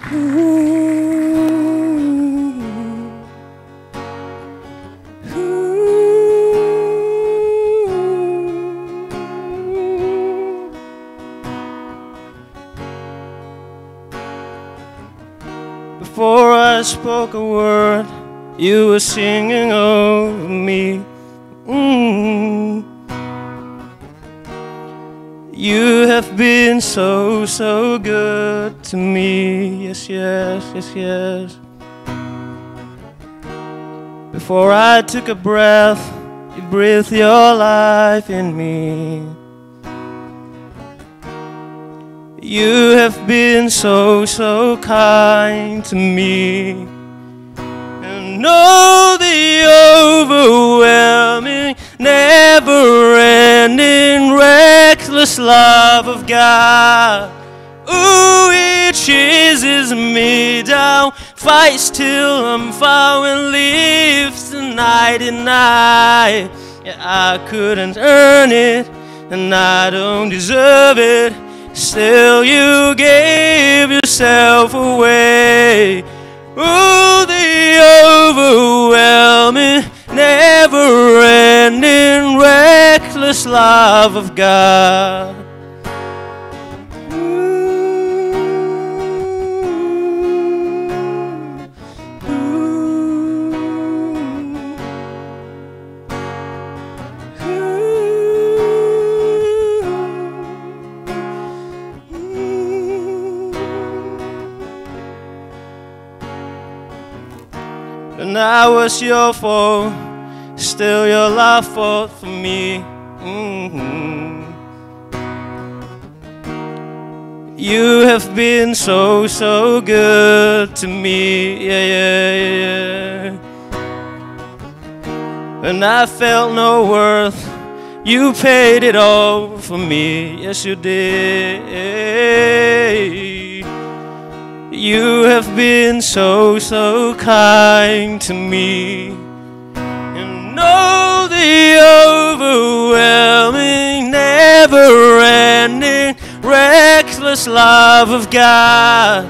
Before I spoke a word, you were singing over me. You have been so, so good to me. Yes, yes, yes, yes. Before I took a breath, you breathed your life in me. You have been so, so kind to me. And oh, the overwhelming, never-ending, reckless love of God. Ooh, it chases me down, fights till I'm found, and lives the night and night. Yeah, I couldn't earn it, and I don't deserve it. Still you gave yourself away. Ooh, the overwhelming, never-ending, reckless love of God. And I was your foe, still your love fought for me. You have been so, so good to me. Yeah, yeah, yeah. When I felt no worth, you paid it all for me. Yes, you did. You have been so, so kind to me. And oh, the overwhelming, never-ending, reckless love of God.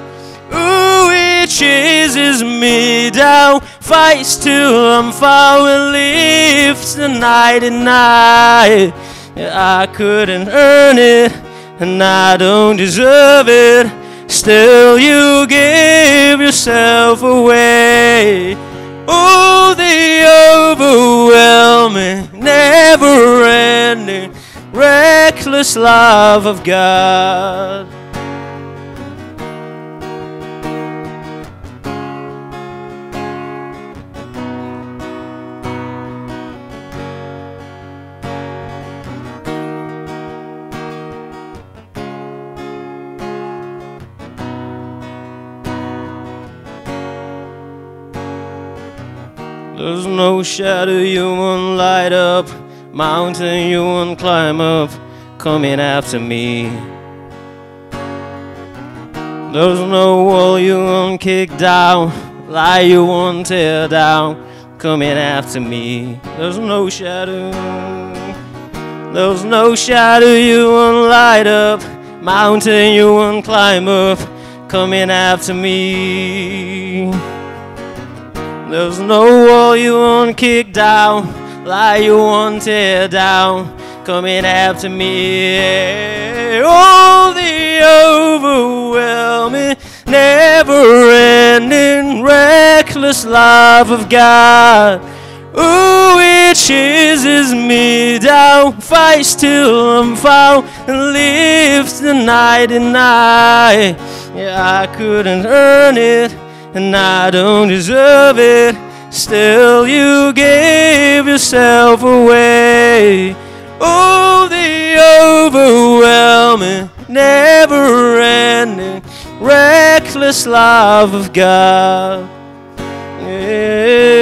Ooh, it chases me down, fights till I'm found, and lives the night and night. I couldn't earn it, and I don't deserve it. Still you gave yourself away. Oh, the overwhelming, never-ending, reckless love of God. There's no shadow you won't light up, mountain you won't climb up, coming after me. There's no wall you won't kick down, lie you won't tear down, coming after me. There's no shadow you won't light up, mountain you won't climb up, coming after me. There's no wall you won't kick down, lie you won't tear down, coming after me. Oh, the overwhelming, never-ending, reckless love of God. Ooh, it chases me down, fights till I'm found, and lives the night and night. Yeah, I couldn't earn it, and I don't deserve it. Still you gave yourself away. Oh, the overwhelming, never-ending, reckless love of God. Yeah.